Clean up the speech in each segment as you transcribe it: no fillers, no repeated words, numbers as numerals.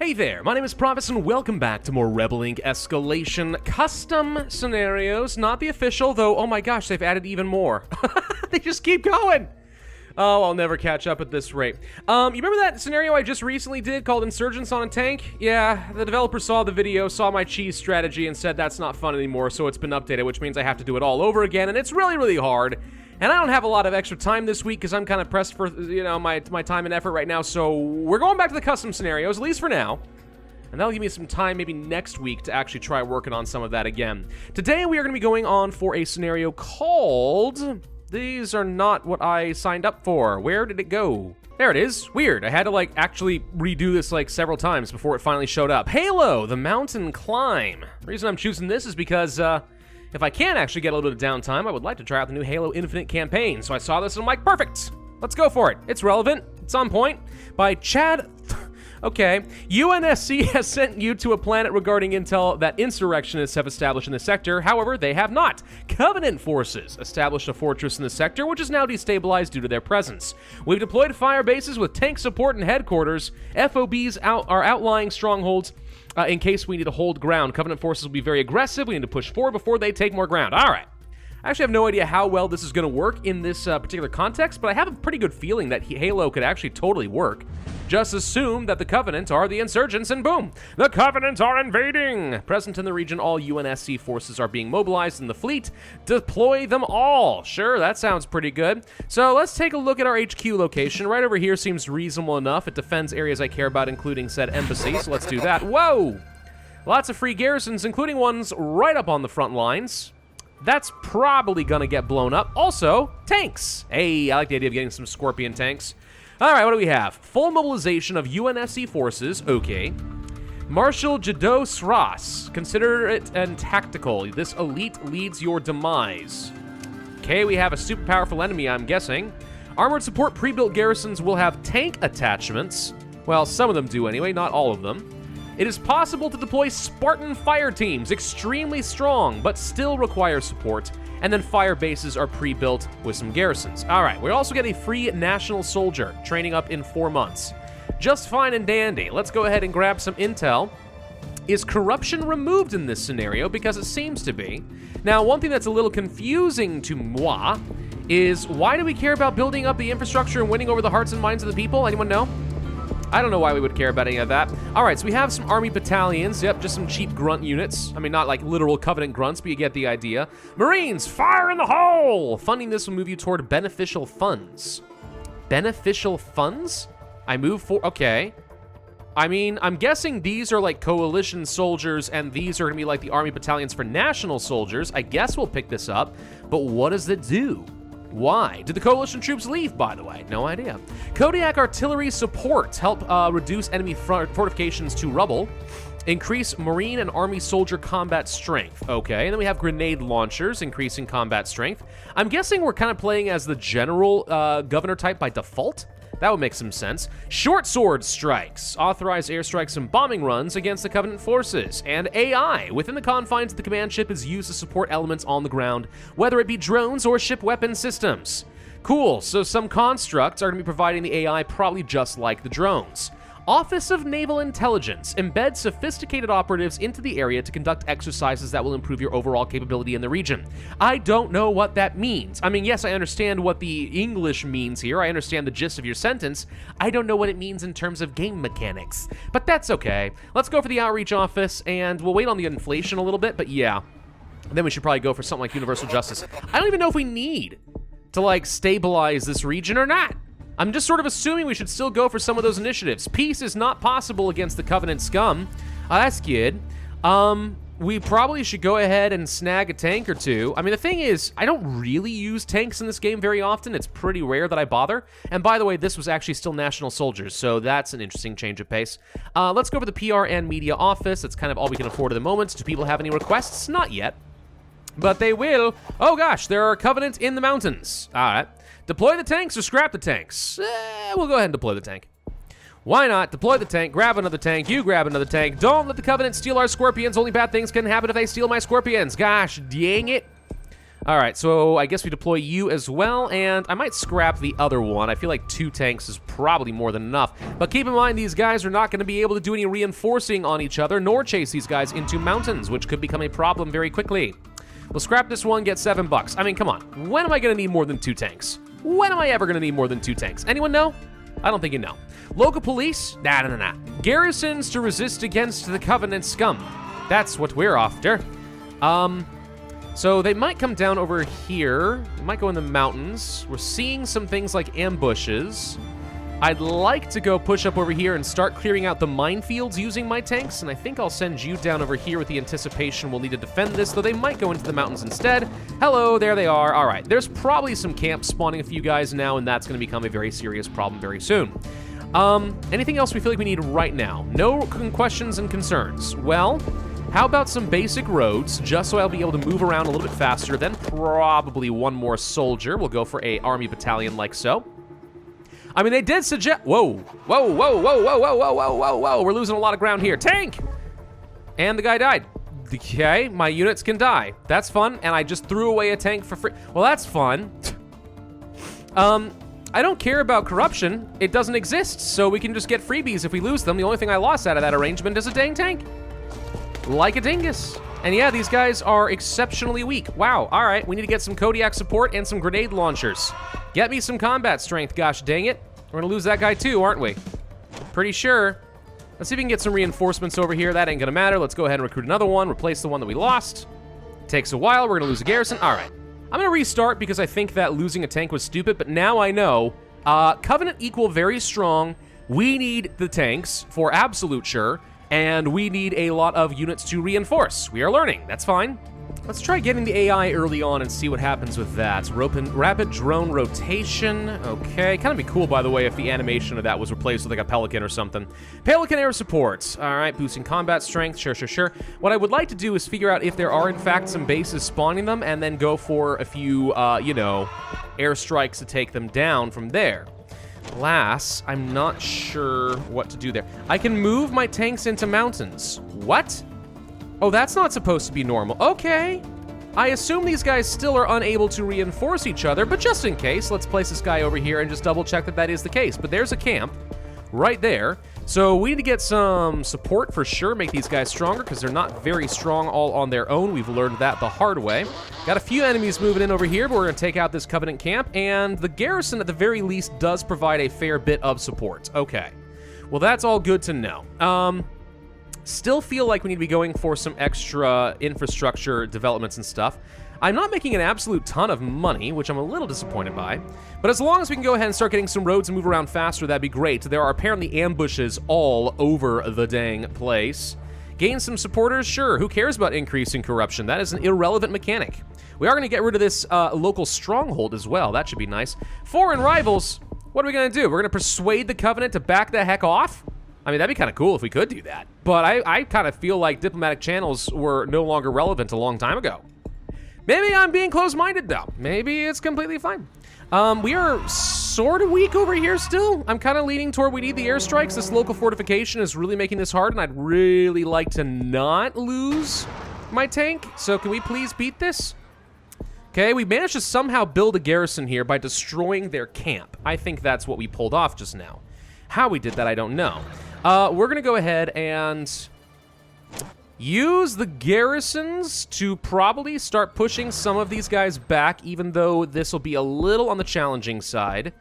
Hey there, my name is Pravus and welcome back to more Rebel Inc. Escalation custom scenarios. Not the official, though, oh my gosh, they've added even more. They just keep going. Oh, I'll never catch up at this rate. You remember that scenario I just recently did called Insurgents on a Tank? Yeah, the developer saw the video, saw my cheese strategy, and said that's not fun anymore, so it's been updated, which means I have to do it all over again, and it's really, really hard. And I don't have a lot of extra time this week because I'm kind of pressed for, you know, my time and effort right now. So we're going back to the custom scenarios, at least for now. And that'll give me some time maybe next week to actually try working on some of that again. Today we are going to be going on for a scenario called... These are not what I signed up for. Where did it go? There it is. Weird. I had to, like, actually redo this, like, several times before it finally showed up. Halo, the mountain climb. The reason I'm choosing this is because, if I can actually get a little bit of downtime, I would like to try out the new Halo Infinite campaign. So I saw this and I'm like, perfect! Let's go for it. It's relevant. It's on point. By Chad... Okay. UNSC has sent you to a planet regarding intel that insurrectionists have established in the sector. However, they have not. Covenant forces established a fortress in the sector, which is now destabilized due to their presence. We've deployed fire bases with tank support and headquarters. FOBs are outlying strongholds. In case we need to hold ground. Covenant forces will be very aggressive. We need to push forward before they take more ground. All right. I actually have no idea how well this is going to work in this particular context, but I have a pretty good feeling that Halo could actually totally work. Just assume that the Covenant are the insurgents, and boom, the Covenant are invading! Present in the region, all UNSC forces are being mobilized in the fleet. Deploy them all! Sure, that sounds pretty good. So let's take a look at our HQ location. Right over here seems reasonable enough. It defends areas I care about, including said embassy, so let's do that. Whoa! Lots of free garrisons, including ones right up on the front lines. That's probably gonna get blown up. Also, tanks. Hey, I like the idea of getting some Scorpion tanks. All right, what do we have? Full mobilization of UNSC forces. Okay. Marshal Jado Sras. Consider it and tactical. This elite leads your demise. Okay, we have a super powerful enemy, I'm guessing. Armored support pre-built garrisons will have tank attachments. Well, some of them do anyway, not all of them. It is possible to deploy Spartan fire teams, extremely strong, but still require support. And then fire bases are pre-built with some garrisons. All right, we also get a free national soldier, training up in 4 months. Just fine and dandy. Let's go ahead and grab some intel. Is corruption removed in this scenario? Because it seems to be. Now, one thing that's a little confusing to moi is why do we care about building up the infrastructure and winning over the hearts and minds of the people? Anyone know? I don't know why we would care about any of that. All right, so we have some army battalions. Yep, just some cheap grunt units. I mean, not like literal Covenant grunts, but you get the idea. Marines, fire in the hole! Funding this will move you toward beneficial funds. Beneficial funds? I move for... Okay. I mean, I'm guessing these are like coalition soldiers, and these are going to be like the army battalions for national soldiers. I guess we'll pick this up, but what does it do? Why? Did the coalition troops leave, by the way? No idea. Kodiak artillery support. Help reduce enemy fortifications to rubble. Increase marine and army soldier combat strength. Okay, and then we have grenade launchers, increasing combat strength. I'm guessing we're kind of playing as the general governor type by default. That would make some sense. Short sword strikes. Authorize airstrikes and bombing runs against the Covenant forces. And AI. Within the confines of the command ship is used to support elements on the ground, whether it be drones or ship weapon systems. Cool, so some constructs are going to be providing the AI probably just like the drones. Office of Naval Intelligence. Embed sophisticated operatives into the area to conduct exercises that will improve your overall capability in the region. I don't know what that means. I mean, yes, I understand what the English means here. I understand the gist of your sentence. I don't know what it means in terms of game mechanics, but that's okay. Let's go for the outreach office, and we'll wait on the inflation a little bit, but yeah. Then we should probably go for something like universal justice. I don't even know if we need to, like, stabilize this region or not. I'm just sort of assuming we should still go for some of those initiatives. Peace is not possible against the Covenant scum. That's good. We probably should go ahead and snag a tank or two. I mean, the thing is, I don't really use tanks in this game very often. It's pretty rare that I bother. And by the way, this was actually still national soldiers, so that's an interesting change of pace. Let's go for the PR and media office. That's kind of all we can afford at the moment. Do people have any requests? Not yet. But they will. Oh gosh, there are Covenant in the mountains. All right. Deploy the tanks or scrap the tanks? We'll go ahead and deploy the tank. Why not? Deploy the tank, grab another tank, you grab another tank. Don't let the Covenant steal our Scorpions. Only bad things can happen if they steal my Scorpions. Gosh, dang it. All right, so I guess we deploy you as well, and I might scrap the other one. I feel like 2 tanks is probably more than enough. But keep in mind, these guys are not going to be able to do any reinforcing on each other, nor chase these guys into mountains, which could become a problem very quickly. We'll scrap this one, get $7. I mean, come on. When am I going to need more than 2 tanks? When am I ever going to need more than 2 tanks? Anyone know? I don't think you know. Local police? Nah. Garrisons to resist against the Covenant scum. That's what we're after. So they might come down over here. They might go in the mountains. We're seeing some things like ambushes. I'd like to go push up over here and start clearing out the minefields using my tanks, and I think I'll send you down over here with the anticipation we'll need to defend this, though they might go into the mountains instead. Hello, there they are. All right, there's probably some camps spawning a few guys now, and that's going to become a very serious problem very soon. Anything else we feel like we need right now? No questions and concerns. Well, how about some basic roads, just so I'll be able to move around a little bit faster, then probably one more soldier. We'll go for a army battalion like so. I mean, they did suggest... Whoa. We're losing a lot of ground here. Tank! And the guy died. Okay, my units can die. That's fun, and I just threw away a tank for free. Well, that's fun. I don't care about corruption. It doesn't exist, so we can just get freebies if we lose them. The only thing I lost out of that arrangement is a dang tank. Like a dingus. And yeah, these guys are exceptionally weak. Wow, all right, we need to get some Kodiak support and some grenade launchers. Get me some combat strength, gosh dang it. We're gonna lose that guy too, aren't we? Pretty sure. Let's see if we can get some reinforcements over here. That ain't gonna matter. Let's go ahead and recruit another one, replace the one that we lost. Takes a while, we're gonna lose a garrison. All right, I'm gonna restart because I think that losing a tank was stupid, but now I know. Covenant equal very strong. We need the tanks for absolute sure. And we need a lot of units to reinforce. We are learning, that's fine. Let's try getting the AI early on and see what happens with that. Rapid drone rotation, okay. Kind of be cool, by the way, if the animation of that was replaced with like a pelican or something. Pelican air support, all right, boosting combat strength, sure. What I would like to do is figure out if there are in fact some bases spawning them and then go for a few, airstrikes to take them down from there. Alas, I'm not sure what to do there. I can move my tanks into mountains. What? Oh, that's not supposed to be normal. Okay. I assume these guys still are unable to reinforce each other, but just in case, let's place this guy over here and just double check that that is the case. But there's a camp right there. So we need to get some support for sure, make these guys stronger because they're not very strong all on their own. We've learned that the hard way. Got a few enemies moving in over here, but we're going to take out this Covenant camp, and the garrison at the very least does provide a fair bit of support. Okay. Well, that's all good to know. Still feel like we need to be going for some extra infrastructure developments and stuff. I'm not making an absolute ton of money, which I'm a little disappointed by, but as long as we can go ahead and start getting some roads and move around faster, that'd be great. There are apparently ambushes all over the dang place. Gain some supporters? Sure, who cares about increasing corruption? That is an irrelevant mechanic. We are going to get rid of this local stronghold as well. That should be nice. Foreign rivals, what are we going to do? We're going to persuade the Covenant to back the heck off? I mean, that'd be kind of cool if we could do that. But I kind of feel like diplomatic channels were no longer relevant a long time ago. Maybe I'm being close-minded, though. Maybe it's completely fine. We are sort of weak over here still. I'm kind of leaning toward we need the airstrikes. This local fortification is really making this hard, and I'd really like to not lose my tank. So can we please beat this? Okay, we managed to somehow build a garrison here by destroying their camp. I think that's what we pulled off just now. How we did that, I don't know. We're going to go ahead and use the garrisons to probably start pushing some of these guys back, even though this will be a little on the challenging side.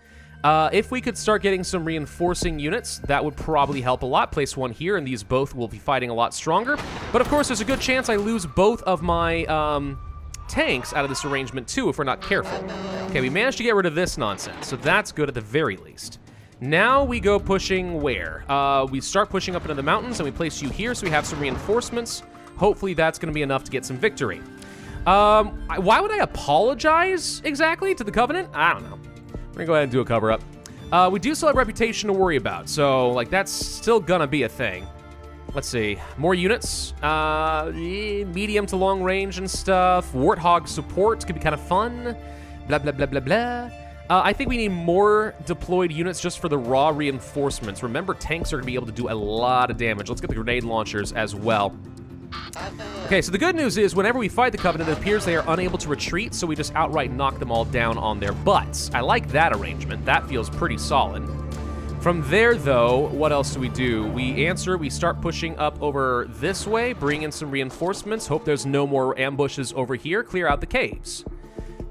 If we could start getting some reinforcing units, that would probably help a lot. Place one here, and these both will be fighting a lot stronger. But of course, there's a good chance I lose both of my tanks out of this arrangement too, if we're not careful. Okay, we managed to get rid of this nonsense, so that's good at the very least. Now we go pushing where? We start pushing up into the mountains, and we place you here so we have some reinforcements. Hopefully that's going to be enough to get some victory. Why would I apologize exactly to the Covenant? I don't know. We're going to go ahead and do a cover-up. We do still have reputation to worry about, so like that's still going to be a thing. Let's see. More units. Medium to long range and stuff. Warthog support could be kind of fun. Blah, blah, blah, blah, blah. I think we need more deployed units just for the raw reinforcements. Remember, tanks are going to be able to do a lot of damage. Let's get the grenade launchers as well. Okay, so the good news is whenever we fight the Covenant, it appears they are unable to retreat, so we just outright knock them all down on their butts. I like that arrangement. That feels pretty solid. From there, though, what else do? We start pushing up over this way, bring in some reinforcements, hope there's no more ambushes over here, clear out the caves.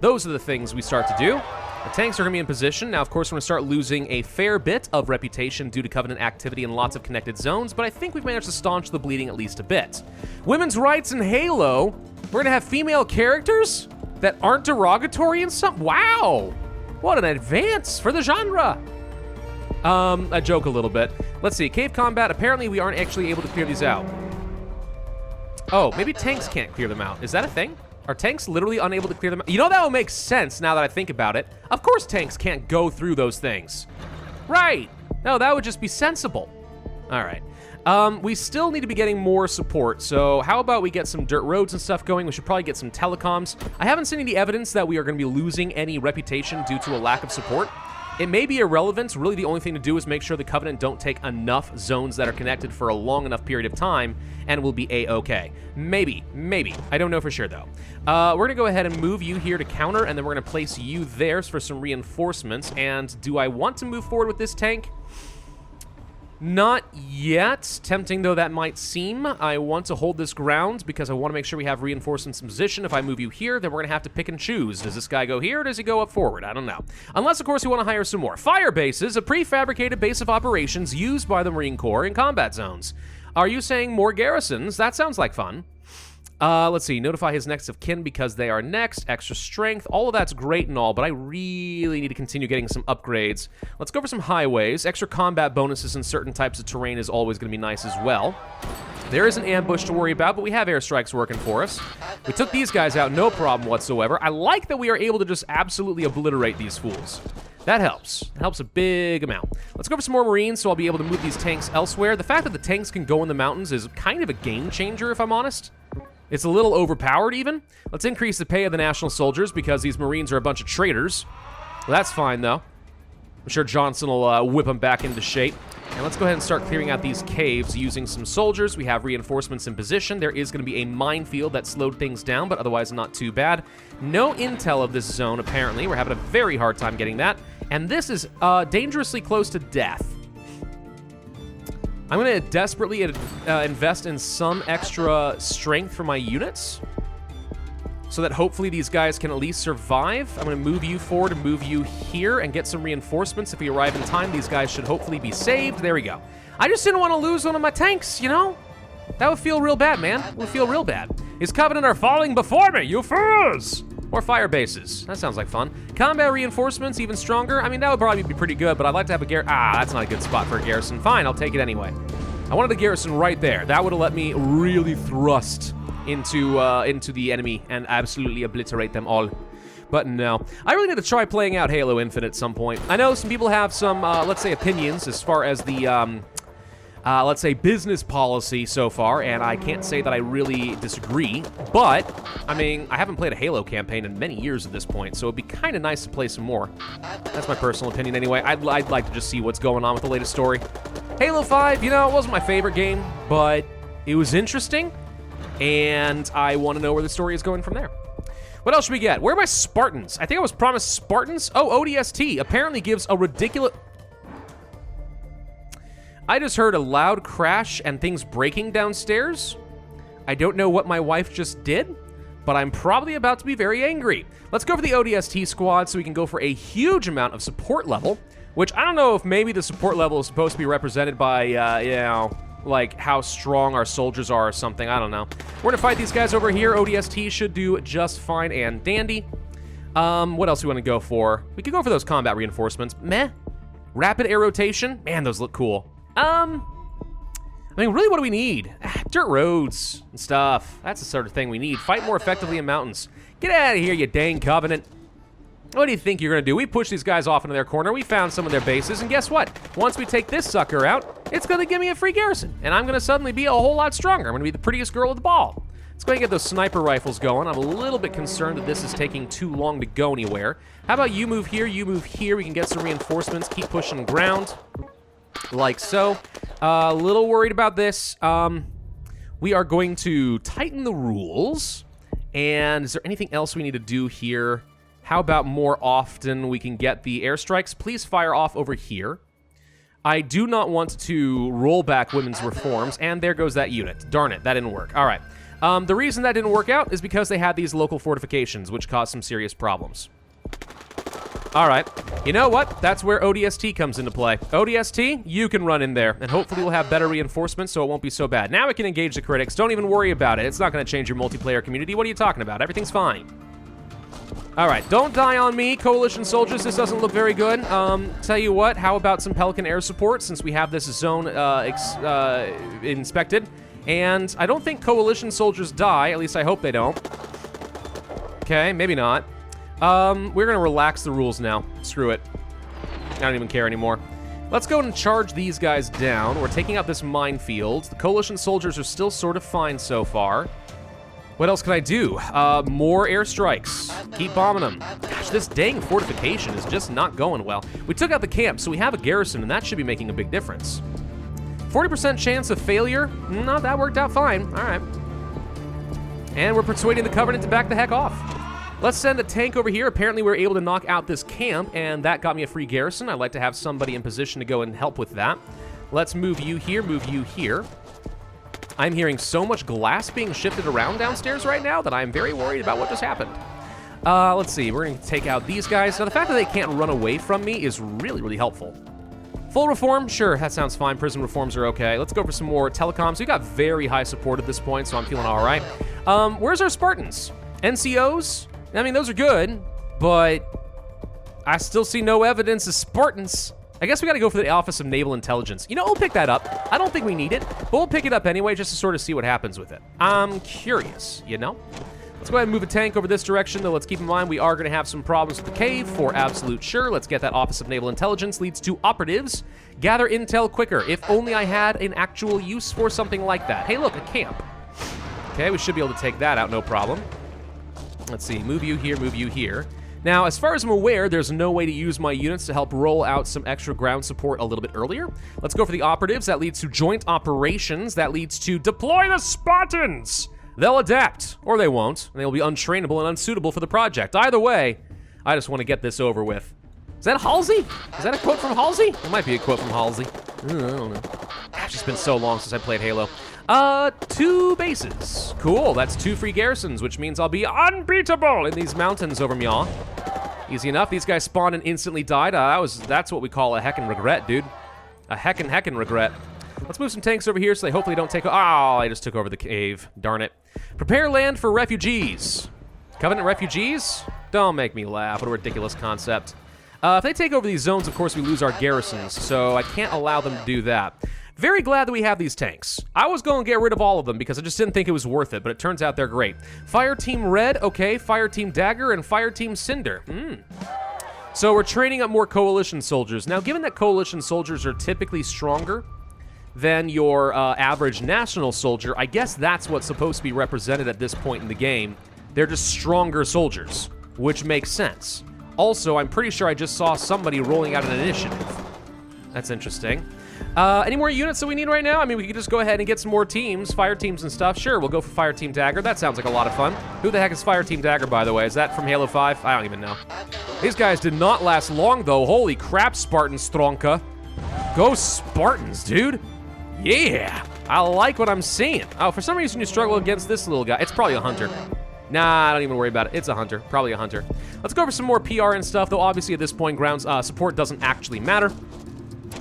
Those are the things we start to do. The tanks are going to be in position. Now, of course, we're going to start losing a fair bit of reputation due to Covenant activity in lots of connected zones, but I think we've managed to staunch the bleeding at least a bit. Women's rights in Halo. We're going to have female characters that aren't derogatory in some... Wow! What an advance for the genre! I joke a little bit. Let's see. Cave combat. Apparently, we aren't actually able to clear these out. Oh, maybe tanks can't clear them out. Is that a thing? Are tanks literally unable to clear them out? You know, that would make sense now that I think about it. Of course tanks can't go through those things. Right. No, that would just be sensible. All right. We still need to be getting more support, so how about we get some dirt roads and stuff going? We should probably get some telecoms. I haven't seen any evidence that we are going to be losing any reputation due to a lack of support. It may be irrelevant. Really, the only thing to do is make sure the Covenant don't take enough zones that are connected for a long enough period of time, and we'll be A-okay. Maybe. I don't know for sure, though. We're going to go ahead and move you here to counter, and then we're going to place you there for some reinforcements. And do I want to move forward with this tank? Not yet. Tempting though that might seem. I want to hold this ground because I want to make sure we have reinforcements in position. If I move you here, then we're going to have to pick and choose. Does this guy go here or does he go up forward? I don't know. Unless, of course, we want to hire some more. Fire bases, a prefabricated base of operations used by the Marine Corps in combat zones. Are you saying more garrisons? That sounds like fun. Let's see, notify his next of kin because they are next, extra strength, all of that's great and all, but I really need to continue getting some upgrades. Let's go for some highways. Extra combat bonuses in certain types of terrain is always going to be nice as well. There is an ambush to worry about, but we have airstrikes working for us. We took these guys out, no problem whatsoever. I like that we are able to just absolutely obliterate these fools. That helps. It helps a big amount. Let's go for some more Marines so I'll be able to move these tanks elsewhere. The fact that the tanks can go in the mountains is kind of a game changer, if I'm honest. It's a little overpowered, even. Let's increase the pay of the national soldiers because these Marines are a bunch of traitors. Well, that's fine, though. I'm sure Johnson will whip them back into shape. And let's go ahead and start clearing out these caves using some soldiers. We have reinforcements in position. There is going to be a minefield that slowed things down, but otherwise not too bad. No intel of this zone, apparently. We're having a very hard time getting that. And this is dangerously close to death. I'm going to desperately invest in some extra strength for my units so that hopefully these guys can at least survive. I'm going to move you forward and move you here and get some reinforcements. If we arrive in time, these guys should hopefully be saved. There we go. I just didn't want to lose one of my tanks, you know? That would feel real bad, man. It would feel real bad. His Covenant are falling before me, you fools! Or fire bases. That sounds like fun. Combat reinforcements, even stronger. I mean, that would probably be pretty good, but I'd like to have a garrison. That's not a good spot for a garrison. Fine, I'll take it anyway. I wanted a garrison right there. That would have let me really thrust into the enemy and absolutely obliterate them all. But no. I really need to try playing out Halo Infinite at some point. I know some people have some, let's say, opinions as far as the, let's say, business policy so far, and I can't say that I really disagree, but, I mean, I haven't played a Halo campaign in many years at this point, so it'd be kind of nice to play some more. That's my personal opinion anyway. I'd like to just see what's going on with the latest story. Halo 5, you know, it wasn't my favorite game, but it was interesting, and I want to know where the story is going from there. What else should we get? Where are my Spartans? I think I was promised Spartans. Oh, ODST apparently gives a ridiculous... I just heard a loud crash and things breaking downstairs. I don't know what my wife just did, but I'm probably about to be very angry. Let's go for the ODST squad so we can go for a huge amount of support level, which I don't know if maybe the support level is supposed to be represented by, you know, like how strong our soldiers are or something. I don't know. We're gonna fight these guys over here. ODST should do just fine and dandy. What else do we want to go for? We could go for those combat reinforcements. Meh. Rapid air rotation. Man, those look cool. I mean, really, what do we need? Dirt roads and stuff. That's the sort of thing we need. Fight more effectively in mountains. Get out of here, you dang Covenant. What do you think you're going to do? We push these guys off into their corner. We found some of their bases, and guess what? Once we take this sucker out, it's going to give me a free garrison, and I'm going to suddenly be a whole lot stronger. I'm going to be the prettiest girl at the ball. Let's go ahead and get those sniper rifles going. I'm a little bit concerned that this is taking too long to go anywhere. How about you move here, you move here. We can get some reinforcements, keep pushing ground. Like so. A little worried about this. we are going to tighten the rules. And is there anything else we need to do here? How about more often we can get the airstrikes? Please fire off over here. I do not want to roll back women's reforms, and there goes that unit. Darn it, that didn't work. All right. The reason that didn't work out is because they had these local fortifications, which caused some serious problems. All right. You know what? That's where ODST comes into play. ODST, you can run in there, and hopefully we'll have better reinforcements so it won't be so bad. Now we can engage the critics. Don't even worry about it. It's not going to change your multiplayer community. What are you talking about? Everything's fine. All right. Don't die on me, Coalition soldiers. This doesn't look very good. Tell you what, how about some Pelican air support since we have this zone inspected? And I don't think Coalition soldiers die. At least I hope they don't. Okay, maybe not. We're gonna relax the rules now. Screw it. I don't even care anymore. Let's go and charge these guys down. We're taking out this minefield. The Coalition soldiers are still sort of fine so far. What else can I do? More airstrikes. Keep bombing them. Gosh, this dang fortification is just not going well. We took out the camp, so we have a garrison, and that should be making a big difference. 40% chance of failure? No, that worked out fine. All right. And we're persuading the Covenant to back the heck off. Let's send a tank over here. Apparently we were able to knock out this camp, and that got me a free garrison. I'd like to have somebody in position to go and help with that. Let's move you here, move you here. I'm hearing so much glass being shifted around downstairs right now that I'm very worried about what just happened. Let's see. We're going to take out these guys. Now, the fact that they can't run away from me is really, really helpful. Full reform? Sure, that sounds fine. Prison reforms are okay. Let's go for some more telecoms. We got very high support at this point, so I'm feeling all right. Where's our Spartans? NCOs? I mean, those are good, but I still see no evidence of Spartans. I guess we got to go for the Office of Naval Intelligence. You know, we'll pick that up. I don't think we need it, but we'll pick it up anyway just to sort of see what happens with it. I'm curious, you know? Let's go ahead and move a tank over this direction, though let's keep in mind we are going to have some problems with the cave for absolute sure. Let's get that Office of Naval Intelligence. Leads to operatives. Gather intel quicker. If only I had an actual use for something like that. Hey, look, a camp. Okay, we should be able to take that out, no problem. Let's see, move you here, move you here. Now, as far as I'm aware, there's no way to use my units to help roll out some extra ground support a little bit earlier. Let's go for the operatives. That leads to joint operations. That leads to deploy the Spartans. They'll adapt, or they won't, and they'll be untrainable and unsuitable for the project. Either way, I just want to get this over with. Is that Halsey? Is that a quote from Halsey? It might be a quote from Halsey. I don't know. It's just been so long since I played Halo. 2 bases. Cool, that's 2 free garrisons, which means I'll be unbeatable in these mountains over Myaw. Easy enough. These guys spawned and instantly died. That's what we call a heckin' regret, dude. A heckin' regret. Let's move some tanks over here so they hopefully don't take... Oh, I just took over the cave. Darn it. Prepare land for refugees. Covenant refugees? Don't make me laugh. What a ridiculous concept. If they take over these zones, of course, we lose our garrisons, so I can't allow them to do that. Very glad that we have these tanks. I was going to get rid of all of them because I just didn't think it was worth it, but it turns out they're great. Fire Team Red, okay. Fire Team Dagger, and Fire Team Cinder. So we're training up more Coalition soldiers. Now, given that Coalition soldiers are typically stronger than your average National soldier, I guess that's what's supposed to be represented at this point in the game. They're just stronger soldiers, which makes sense. Also, I'm pretty sure I just saw somebody rolling out an initiative. That's interesting. Any more units that we need right now? I mean, we could just go ahead and get some more teams, fire teams and stuff. Sure, we'll go for Fire Team Dagger. That sounds like a lot of fun. Who the heck is Fire Team Dagger, by the way? Is that from Halo 5? I don't even know. These guys did not last long, though. Holy crap, Spartan Stronka. Go Spartans, dude. Yeah, I like what I'm seeing. Oh, for some reason you struggle against this little guy. It's probably a hunter. Nah, don't even worry about it. It's a hunter. Probably a hunter. Let's go over some more PR and stuff, though obviously at this point, ground support doesn't actually matter.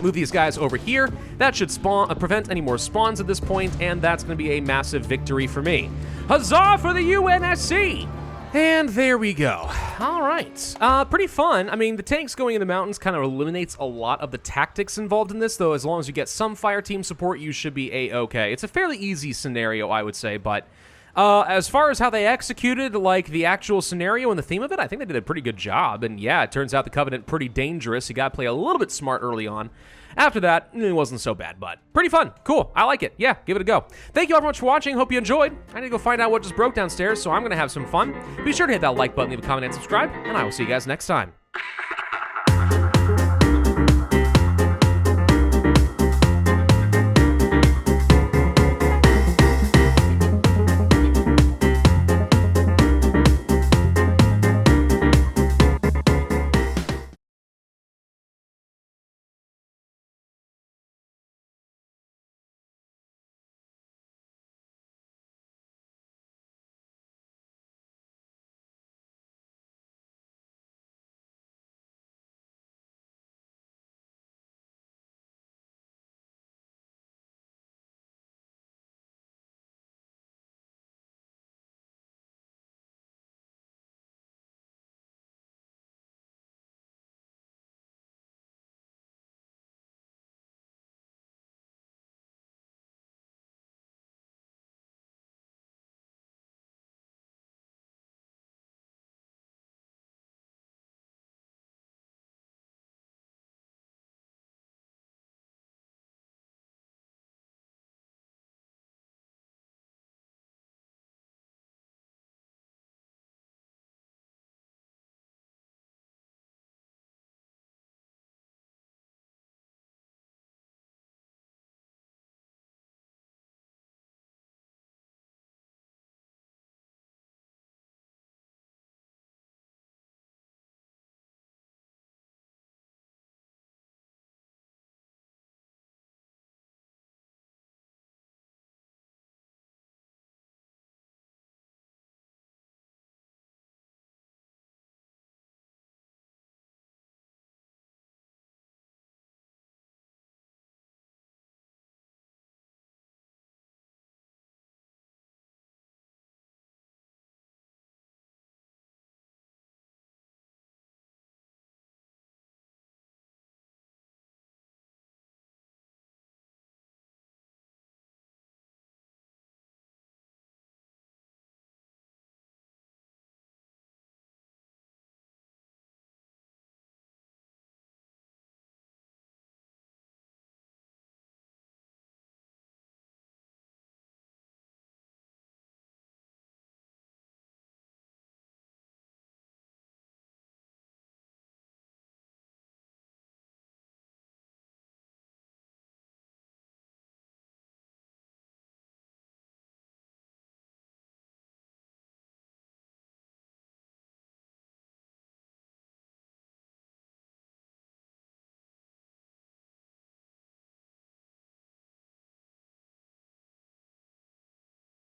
Move these guys over here. That should prevent any more spawns at this point, and that's going to be a massive victory for me. Huzzah for the UNSC! And there we go. All right. Pretty fun. I mean, the tanks going in the mountains kind of eliminates a lot of the tactics involved in this, though as long as you get some fire team support, you should be A-okay. It's a fairly easy scenario, I would say, but as far as how they executed, like, the actual scenario and the theme of it, I think they did a pretty good job. And yeah, it turns out the Covenant pretty dangerous. You gotta play a little bit smart early on. After that, it wasn't so bad, but pretty fun. Cool. I like it. Yeah, give it a go. Thank you all very much for watching. Hope you enjoyed. I need to go find out what just broke downstairs, so I'm gonna have some fun. Be sure to hit that like button, leave a comment, and subscribe, and I will see you guys next time.